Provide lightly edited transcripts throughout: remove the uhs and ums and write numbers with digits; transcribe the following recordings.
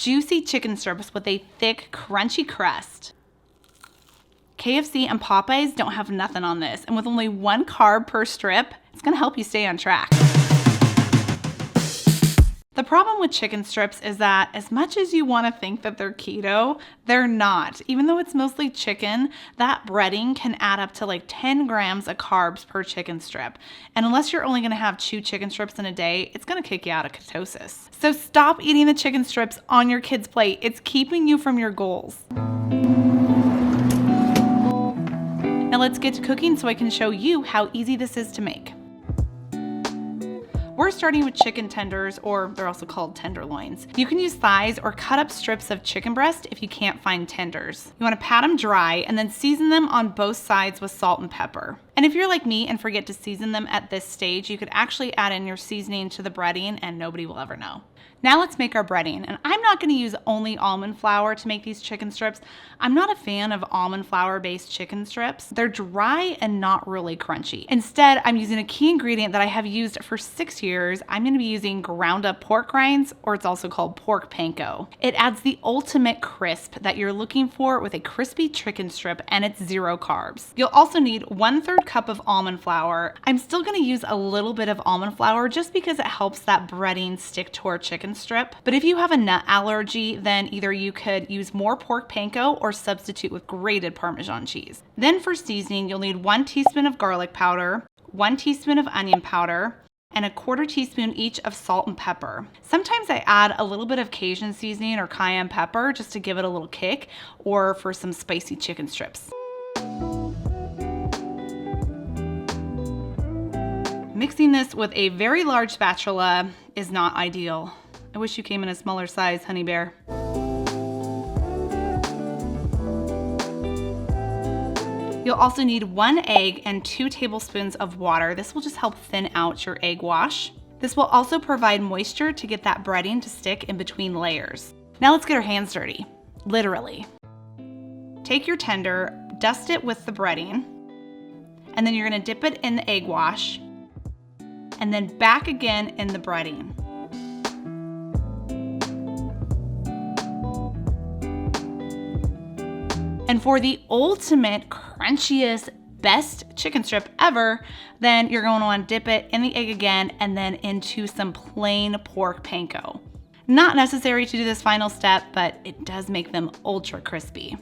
juicy chicken strips with a thick, crunchy crust. KFC and Popeyes don't have nothing on this, and with only 1 carb per strip, it's gonna help you stay on track. The problem with chicken strips is that as much as you want to think that they're keto, they're not. Even though it's mostly chicken, that breading can add up to like 10 grams of carbs per chicken strip. And unless you're only going to have 2 chicken strips in a day, it's going to kick you out of ketosis. So stop eating the chicken strips on your kid's plate. It's keeping you from your goals. Now let's get to cooking so I can show you how easy this is to make. We're starting with chicken tenders, or they're also called tenderloins. You can use thighs or cut up strips of chicken breast if you can't find tenders. You want to pat them dry and then season them on both sides with salt and pepper. And if you're like me and forget to season them at this stage, you could actually add in your seasoning to the breading and nobody will ever know. Now let's make our breading, and I'm not going to use only almond flour to make these chicken strips. I'm not a fan of almond flour based chicken strips. They're dry and not really crunchy. Instead, I'm using a key ingredient that I have used for 6 years. I'm going to be using ground up pork rinds, or it's also called pork panko. It adds the ultimate crisp that you're looking for with a crispy chicken strip, and it's 0 carbs. You'll also need 1/3 cup of almond flour. I'm still going to use a little bit of almond flour just because it helps that breading stick to our chicken strip. But if you have a nut allergy, then either you could use more pork panko or substitute with grated Parmesan cheese. Then for seasoning, you'll need 1 teaspoon of garlic powder, 1 teaspoon of onion powder, and 1/4 teaspoon each of salt and pepper. Sometimes I add a little bit of Cajun seasoning or cayenne pepper just to give it a little kick, or for some spicy chicken strips. Mixing this with a very large spatula is not ideal. I wish you came in a smaller size, honey bear. You'll also need 1 egg and 2 tablespoons of water. This will just help thin out your egg wash. This will also provide moisture to get that breading to stick in between layers. Now let's get our hands dirty, literally. Take your tender, dust it with the breading, and then you're gonna dip it in the egg wash, and then back again in the breading. And for the ultimate crunchiest, best chicken strip ever, then you're going to want to dip it in the egg again and then into some plain pork panko. Not necessary to do this final step, but it does make them ultra crispy.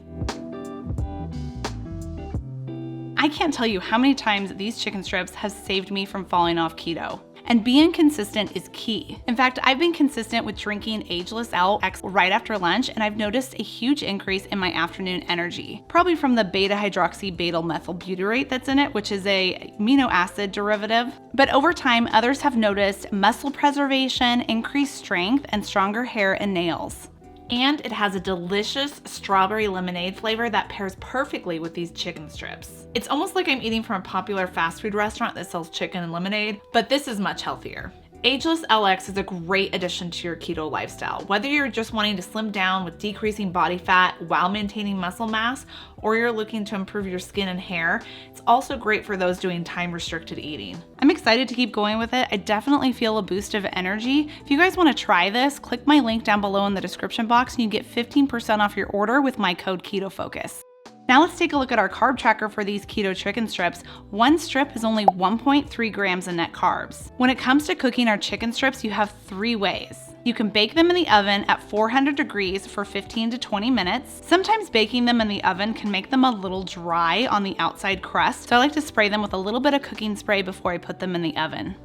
I can't tell you how many times these chicken strips have saved me from falling off keto. And being consistent is key. In fact, I've been consistent with drinking Ageless LX right after lunch, and I've noticed a huge increase in my afternoon energy. Probably from the beta-hydroxybutyrate that's in it, which is a amino acid derivative. But over time, others have noticed muscle preservation, increased strength, and stronger hair and nails. And it has a delicious strawberry lemonade flavor that pairs perfectly with these chicken strips. It's almost like I'm eating from a popular fast food restaurant that sells chicken and lemonade, but this is much healthier. Ageless LX is a great addition to your keto lifestyle. Whether you're just wanting to slim down with decreasing body fat while maintaining muscle mass, or you're looking to improve your skin and hair, it's also great for those doing time-restricted eating. I'm excited to keep going with it. I definitely feel a boost of energy. If you guys want to try this, click my link down below in the description box and you get 15% off your order with my code KetoFocus. Now let's take a look at our carb tracker for these keto chicken strips. 1 strip is only 1.3 grams of net carbs. When it comes to cooking our chicken strips, you have 3 ways. You can bake them in the oven at 400 degrees for 15 to 20 minutes. Sometimes baking them in the oven can make them a little dry on the outside crust, so I like to spray them with a little bit of cooking spray before I put them in the oven.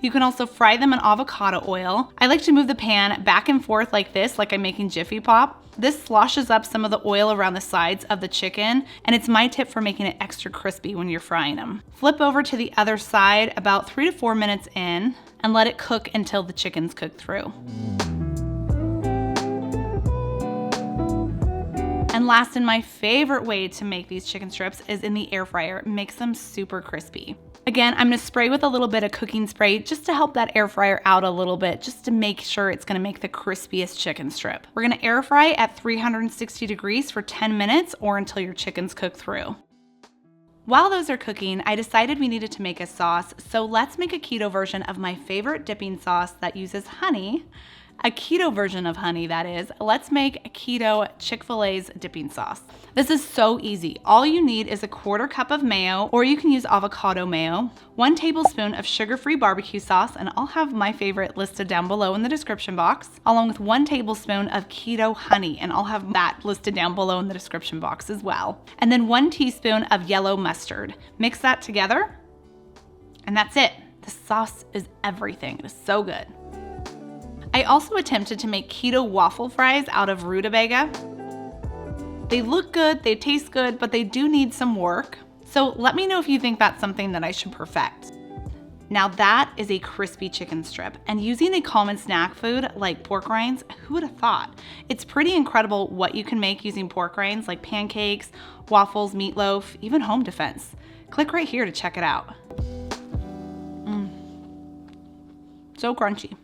You can also fry them in avocado oil. I like to move the pan back and forth like this, like I'm making Jiffy Pop. This sloshes up some of the oil around the sides of the chicken, and it's my tip for making it extra crispy when you're frying them. Flip over to the other side about 3 to 4 minutes in, and let it cook until the chicken's cooked through. And last, and my favorite way to make these chicken strips is in the air fryer. It makes them super crispy. Again, I'm gonna spray with a little bit of cooking spray just to help that air fryer out a little bit, just to make sure it's gonna make the crispiest chicken strip. We're gonna air fry at 360 degrees for 10 minutes or until your chicken's cooked through. While those are cooking, I decided we needed to make a sauce, so let's make a keto version of my favorite dipping sauce that uses honey A keto version of honey, that is. Let's make Keto Chick-Fil-A's dipping sauce. This is so easy. All you need is a 1/4 cup of mayo, or you can use avocado mayo, 1 tablespoon of sugar-free barbecue sauce, and I'll have my favorite listed down below in the description box, along with 1 tablespoon of keto honey, and I'll have that listed down below in the description box as well. And then 1 teaspoon of yellow mustard. Mix that together, and that's it. The sauce is everything. It is so good. I also attempted to make keto waffle fries out of rutabaga. They look good, they taste good, but they do need some work. So let me know if you think that's something that I should perfect. Now that is a crispy chicken strip, and using a common snack food like pork rinds, who would have thought? It's pretty incredible what you can make using pork rinds, like pancakes, waffles, meatloaf, even home defense. Click right here to check it out. So crunchy.